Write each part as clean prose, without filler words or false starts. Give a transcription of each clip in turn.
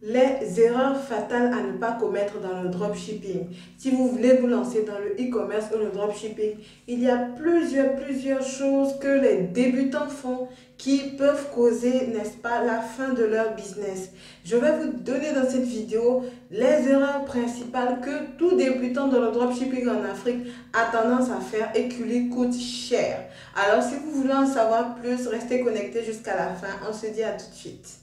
Les erreurs fatales à ne pas commettre dans le dropshipping. Si vous voulez vous lancer dans le e-commerce ou le dropshipping, il y a plusieurs choses que les débutants font qui peuvent causer, n'est-ce pas, la fin de leur business. Je vais vous donner dans cette vidéo les erreurs principales que tout débutant dans le dropshipping en Afrique a tendance à faire et qui lui coûtent cher. Alors si vous voulez en savoir plus, restez connectés jusqu'à la fin. On se dit à tout de suite.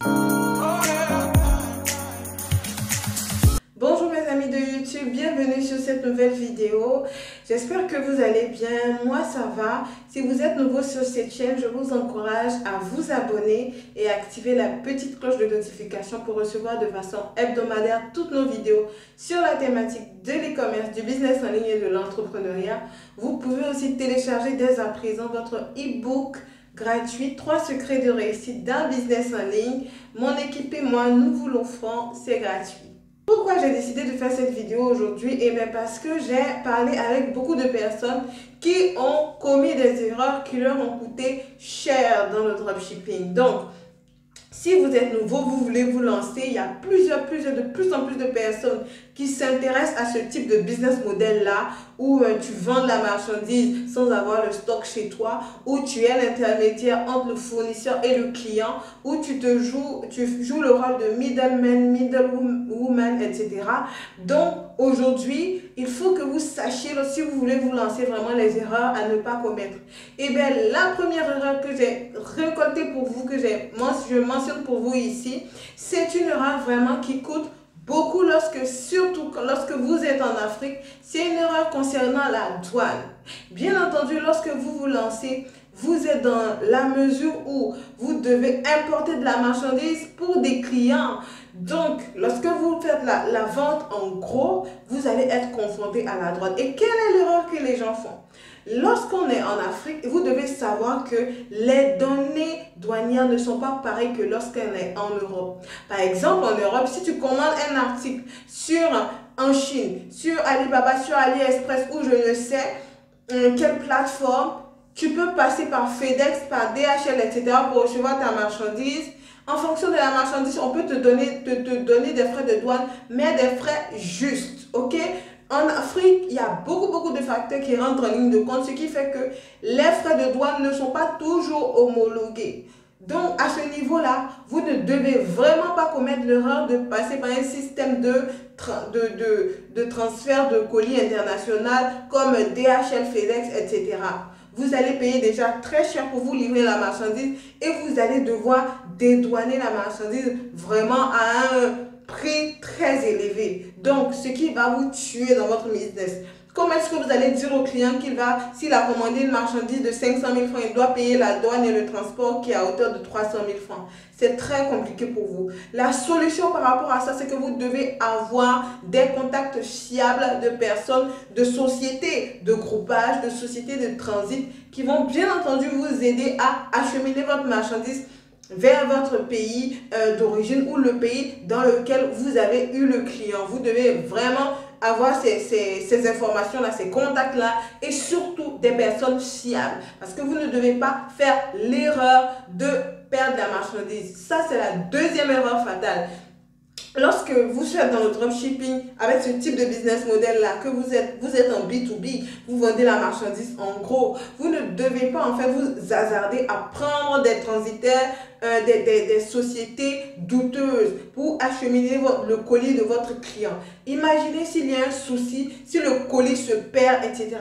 Bonjour mes amis de YouTube, bienvenue sur cette nouvelle vidéo. J'espère que vous allez bien, moi ça va. Si vous êtes nouveau sur cette chaîne, je vous encourage à vous abonner et activer la petite cloche de notification pour recevoir de façon hebdomadaire toutes nos vidéos sur la thématique de l'e-commerce, du business en ligne et de l'entrepreneuriat. Vous pouvez aussi télécharger dès à présent votre e-book gratuit 3 secrets de réussite d'un business en ligne. Mon équipe et moi, nous vous l'offrons, c'est gratuit. Pourquoi j'ai décidé de faire cette vidéo aujourd'hui? Eh bien parce que j'ai parlé avec beaucoup de personnes qui ont commis des erreurs qui leur ont coûté cher dans le dropshipping. Donc, si vous êtes nouveau, vous voulez vous lancer, il y a de plus en plus de personnes qui s'intéressent à ce type de business model-là, où tu vends de la marchandise sans avoir le stock chez toi, où tu es l'intermédiaire entre le fournisseur et le client, où tu joues le rôle de middleman, middlewoman, etc. Donc, aujourd'hui, il faut que vous sachiez, si vous voulez vous lancer, vraiment les erreurs à ne pas commettre. Et bien, la première erreur que j'ai récoltée pour vous, que je mentionne pour vous ici, c'est une erreur vraiment qui coûte beaucoup, surtout lorsque vous êtes en Afrique. C'est une erreur concernant la douane. Bien entendu, lorsque vous vous lancez, vous êtes dans la mesure où vous devez importer de la marchandise pour des clients. Donc, lorsque vous faites la vente en gros, vous allez être confronté à la douane. Et quelle est l'erreur que les gens font? Lorsqu'on est en Afrique, vous devez savoir que les données douanières ne sont pas pareilles que lorsqu'on est en Europe. Par exemple, en Europe, si tu commandes un article en Chine, sur Alibaba, sur AliExpress ou je ne sais quelle plateforme, tu peux passer par FedEx, par DHL, etc. pour recevoir ta marchandise. En fonction de la marchandise, on peut te donner des frais de douane, mais des frais justes, ok? En Afrique, il y a beaucoup de facteurs qui rentrent en ligne de compte, ce qui fait que les frais de douane ne sont pas toujours homologués. Donc, à ce niveau-là, vous ne devez vraiment pas commettre l'erreur de passer par un système de transfert de colis international comme DHL, FedEx, etc. Vous allez payer déjà très cher pour vous livrer la marchandise et vous allez devoir dédouaner la marchandise vraiment à un prix très élevé. Donc, ce qui va vous tuer dans votre business. Comment est-ce que vous allez dire au client s'il a commandé une marchandise de 500 000 francs, il doit payer la douane et le transport qui est à hauteur de 300 000 francs. C'est très compliqué pour vous. La solution par rapport à ça, c'est que vous devez avoir des contacts fiables de personnes, de sociétés de groupage, de sociétés de transit qui vont bien entendu vous aider à acheminer votre marchandise vers votre pays d'origine ou le pays dans lequel vous avez eu le client. Vous devez vraiment avoir ces informations-là, ces contacts-là et surtout des personnes fiables. Parce que vous ne devez pas faire l'erreur de perdre la marchandise. Ça, c'est la deuxième erreur fatale. Lorsque vous êtes dans le dropshipping avec ce type de business model-là, que vous êtes en B2B, vous vendez la marchandise en gros, vous ne devez pas en fait vous hasarder à prendre des transitaires, des sociétés douteuses pour acheminer le colis de votre client. Imaginez s'il y a un souci, si le colis se perd, etc.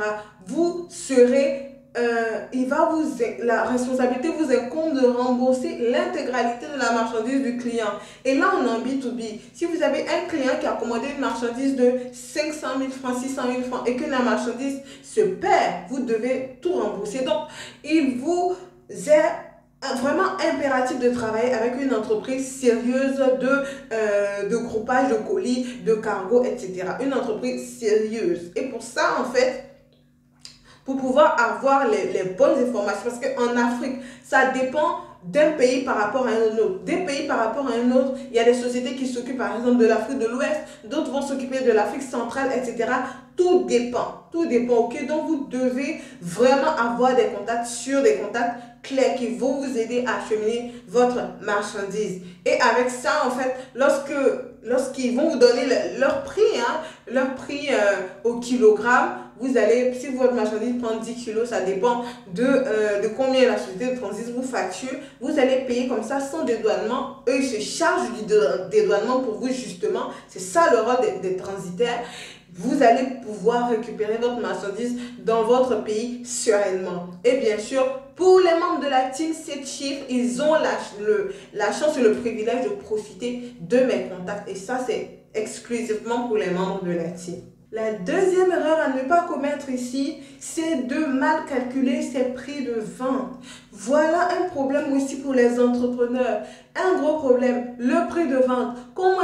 Vous serez... la responsabilité vous incombe de rembourser l'intégralité de la marchandise du client. Et là, on est en B2B. Si vous avez un client qui a commandé une marchandise de 500 000 francs, 600 000 francs et que la marchandise se perd, vous devez tout rembourser. Donc, il vous est vraiment impératif de travailler avec une entreprise sérieuse de groupage de colis, de cargo, etc. Une entreprise sérieuse. Et pour ça, en fait, pour pouvoir avoir les bonnes informations. Parce qu'en Afrique, ça dépend d'un pays par rapport à un autre. Des pays par rapport à un autre, il y a des sociétés qui s'occupent par exemple de l'Afrique de l'Ouest, d'autres vont s'occuper de l'Afrique centrale, etc. Tout dépend, ok? Donc vous devez vraiment avoir des contacts sur des contacts clairs qui vont vous aider à acheminer votre marchandise. Et avec ça, en fait, lorsqu'ils vont vous donner leur prix, au kilogramme, vous allez, si votre marchandise prend 10 kilos, ça dépend de combien la société de transit vous facture, vous allez payer comme ça sans dédouanement. Eux, ils se chargent du dédouanement pour vous, justement. C'est ça le rôle des transitaires. Vous allez pouvoir récupérer votre marchandise dans votre pays sereinement. Et bien sûr, pour les membres de la team 7 chiffres, ils ont la chance et le privilège de profiter de mes contacts. Et ça, c'est exclusivement pour les membres de la team. La deuxième erreur à ne pas commettre ici, c'est de mal calculer ses prix de vente. Voilà un problème aussi pour les entrepreneurs. Un gros problème, le prix de vente. Comment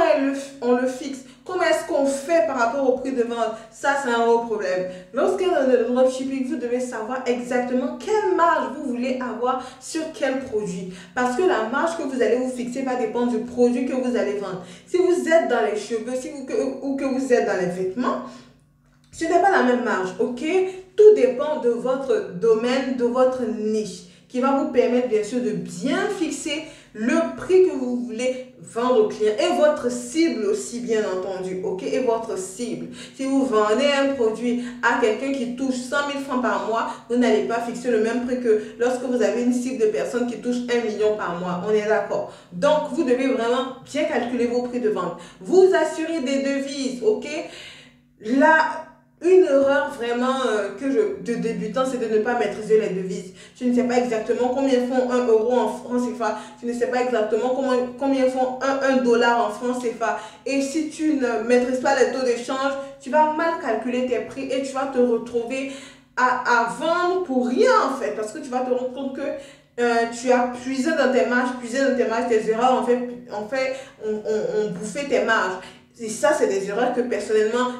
on le fixe? Comment est-ce qu'on fait par rapport au prix de vente? Ça, c'est un gros problème. Lorsque dans le dropshipping, vous devez savoir exactement quelle marge vous voulez avoir sur quel produit. Parce que la marge que vous allez vous fixer va dépendre du produit que vous allez vendre. Si vous êtes dans les cheveux ou que vous êtes dans les vêtements, ce n'est pas la même marge, ok? Tout dépend de votre domaine, de votre niche, qui va vous permettre bien sûr de bien fixer le prix que vous voulez vendre au client et votre cible aussi, bien entendu, ok? Et votre cible. Si vous vendez un produit à quelqu'un qui touche 100 000 francs par mois, vous n'allez pas fixer le même prix que lorsque vous avez une cible de personnes qui touchent 1 million par mois. On est d'accord? Donc, vous devez vraiment bien calculer vos prix de vente. Vous assurez des devises, ok? Là, une erreur vraiment de débutant, c'est de ne pas maîtriser les devises. Tu ne sais pas exactement combien font 1 euro en francs CFA. Tu ne sais pas exactement combien font 1 dollar en francs CFA. Et si tu ne maîtrises pas les taux d'échange, tu vas mal calculer tes prix et tu vas te retrouver à vendre pour rien en fait. Parce que tu vas te rendre compte que tu as puisé dans tes marges, tes erreurs ont bouffé tes marges. Et ça, c'est des erreurs que personnellement,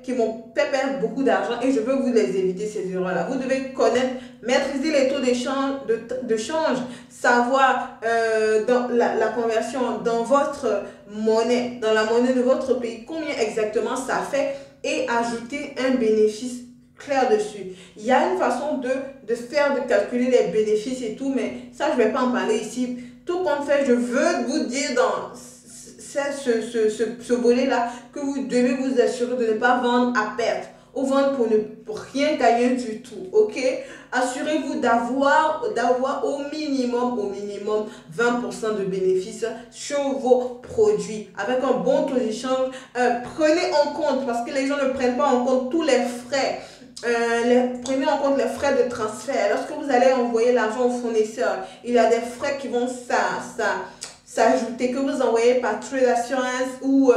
qui m'ont fait perdre beaucoup d'argent et je veux vous les éviter, ces erreurs-là. Vous devez connaître, maîtriser les taux de change, savoir dans la conversion dans votre monnaie, dans la monnaie de votre pays, combien exactement ça fait et ajouter un bénéfice clair dessus. Il y a une façon de calculer les bénéfices et tout, mais ça, je ne vais pas en parler ici. Tout compte fait, je veux vous dire dans ce volet-là que vous devez vous assurer de ne pas vendre à perte ou vendre pour rien gagner du tout, ok? Assurez-vous d'avoir au minimum 20% de bénéfices sur vos produits avec un bon taux d'échange. Prenez en compte, parce que les gens ne prennent pas en compte tous les frais. Prenez en compte les frais de transfert. Lorsque vous allez envoyer l'argent au fournisseur, il y a des frais qui vont s'ajouter, que vous envoyez par Trade Assurance ou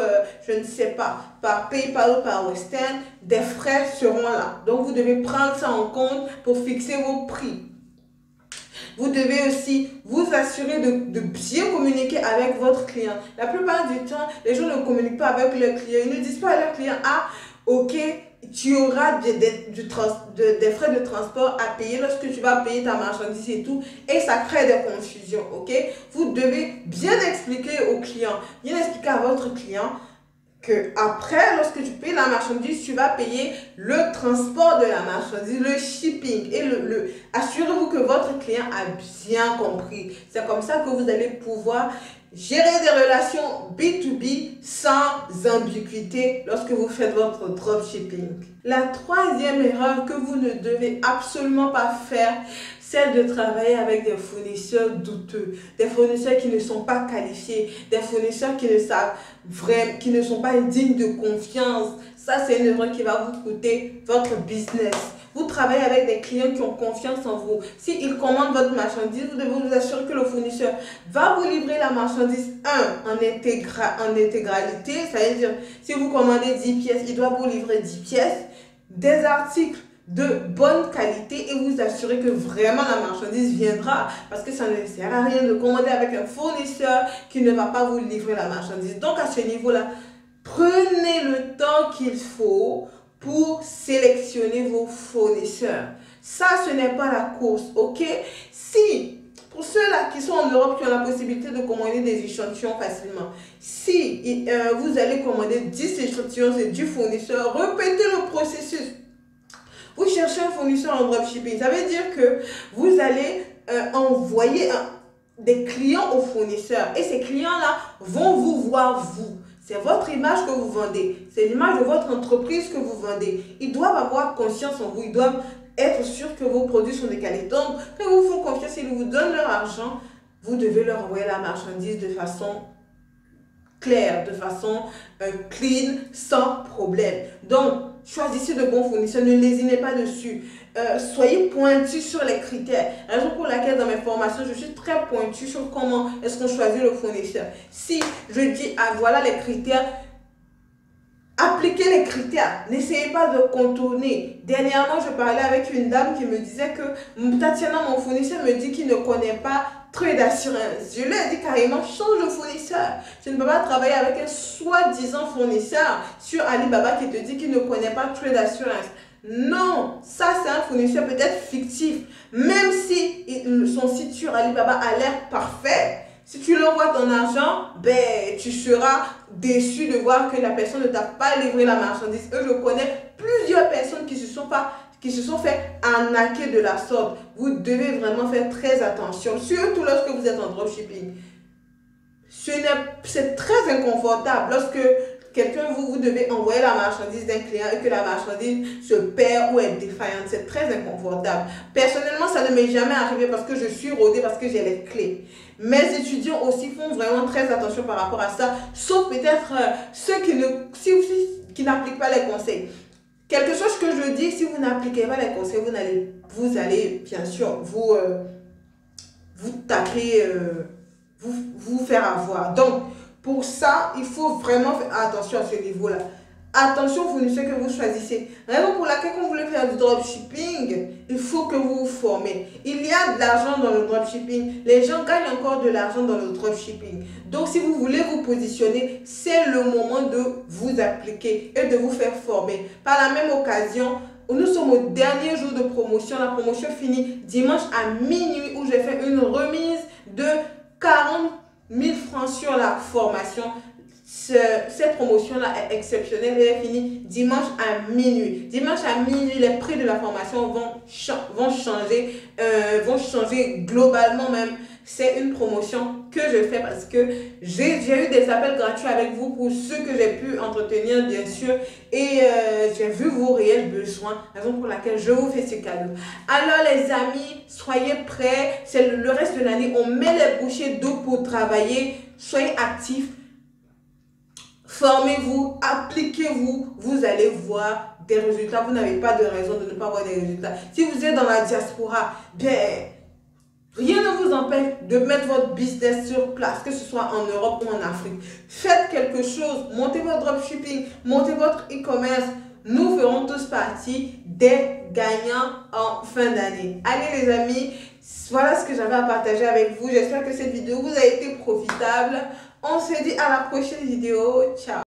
je ne sais pas, par PayPal ou par Western, des frais seront là. Donc vous devez prendre ça en compte pour fixer vos prix. Vous devez aussi vous assurer de bien communiquer avec votre client. La plupart du temps, les gens ne communiquent pas avec leurs clients. Ils ne disent pas à leurs clients, ah, ok, tu auras des frais de transport à payer lorsque tu vas payer ta marchandise et tout. Et ça crée des confusions, ok? Vous devez bien expliquer au client, bien expliquer à votre client que après, lorsque tu payes la marchandise, tu vas payer le transport de la marchandise, le shipping. Et assurez-vous que votre client a bien compris. C'est comme ça que vous allez pouvoir gérer des relations B2B sans ambiguïté lorsque vous faites votre dropshipping. La troisième erreur que vous ne devez absolument pas faire, c'est de travailler avec des fournisseurs douteux, des fournisseurs qui ne sont pas qualifiés, des fournisseurs qui ne sont pas dignes de confiance. Ça, c'est une erreur qui va vous coûter votre business. Vous travaillez avec des clients qui ont confiance en vous. S'ils commandent votre marchandise, vous devez vous assurer que le fournisseur va vous livrer la marchandise en intégralité. Ça veut dire, si vous commandez 10 pièces, il doit vous livrer 10 pièces, des articles de bonne qualité et vous assurer que vraiment la marchandise viendra, parce que ça ne sert à rien de commander avec un fournisseur qui ne va pas vous livrer la marchandise. Donc à ce niveau-là, prenez le temps qu'il faut pour sélectionner vos fournisseurs. Ça, ce n'est pas la course, ok? Si, pour ceux-là qui sont en Europe, qui ont la possibilité de commander des échantillons facilement, si vous allez commander 10 échantillons et 10 fournisseurs, répétez le processus. Vous cherchez un fournisseur en dropshipping, ça veut dire que vous allez envoyer des clients aux fournisseurs. Et ces clients-là vont vous voir vous. C'est votre image que vous vendez. C'est l'image de votre entreprise que vous vendez. Ils doivent avoir conscience en vous. Ils doivent être sûrs que vos produits sont de qualité. Donc, quand ils vous font confiance, ils vous donnent leur argent, vous devez leur envoyer la marchandise de façon claire, de façon clean, sans problème. Donc, choisissez de bons fournisseurs, ne lésinez pas dessus. Soyez pointu sur les critères. Raison pour laquelle dans mes formations, je suis très pointu sur comment est-ce qu'on choisit le fournisseur. Si je dis, ah voilà les critères, appliquez les critères. N'essayez pas de contourner. Dernièrement, je parlais avec une dame qui me disait que Tatiana, mon fournisseur, me dit qu'il ne connaît pas Trade Assurance. Je lui ai dit carrément, change de fournisseur. Tu ne peux pas travailler avec un soi-disant fournisseur sur Alibaba qui te dit qu'il ne connaît pas Trade Assurance. Non, ça c'est un fournisseur peut-être fictif. Même si son site sur Alibaba a l'air parfait, si tu lui envoies ton argent, ben, tu seras déçu de voir que la personne ne t'a pas livré la marchandise. Et je connais plusieurs personnes qui se sont fait arnaquer de la sorte. Vous devez vraiment faire très attention, surtout lorsque vous êtes en dropshipping. C'est très inconfortable lorsque quelqu'un, vous devez envoyer la marchandise d'un client et que la marchandise se perd ou est défaillante. C'est très inconfortable. Personnellement, ça ne m'est jamais arrivé parce que je suis rodée, parce que j'ai les clés. Mes étudiants aussi font vraiment très attention par rapport à ça, sauf peut-être ceux qui n'appliquent pas les conseils. Quelque chose que je dis, si vous n'appliquez pas les conseils, vous allez bien sûr vous taper, vous faire avoir. Donc, pour ça, il faut vraiment faire attention à ce niveau-là. Attention aux fournisseurs que vous choisissez. Raison pour laquelle, quand vous voulez faire du dropshipping, il faut que vous vous formez. Il y a de l'argent dans le dropshipping. Les gens gagnent encore de l'argent dans le dropshipping. Donc, si vous voulez vous positionner, c'est le moment de vous appliquer et de vous faire former. Par la même occasion, nous sommes au dernier jour de promotion. La promotion finit dimanche à minuit où j'ai fait une remise de 40 000 francs sur la formation. Cette promotion-là est exceptionnelle et elle finit dimanche à minuit. Dimanche à minuit, les prix de la formation vont changer globalement même. C'est une promotion que je fais parce que j'ai eu des appels gratuits avec vous pour ceux que j'ai pu entretenir, bien sûr. Et j'ai vu vos réels besoins, raison pour laquelle je vous fais ce cadeau. Alors les amis, soyez prêts. C'est le reste de l'année. On met les bouchées d'eau pour travailler. Soyez actifs. Formez-vous, appliquez-vous, vous allez voir des résultats. Vous n'avez pas de raison de ne pas avoir des résultats. Si vous êtes dans la diaspora, bien, rien ne vous empêche de mettre votre business sur place, que ce soit en Europe ou en Afrique. Faites quelque chose, montez votre dropshipping, montez votre e-commerce. Nous ferons tous partie des gagnants en fin d'année. Allez les amis, voilà ce que j'avais à partager avec vous. J'espère que cette vidéo vous a été profitable. On se dit à la prochaine vidéo. Ciao.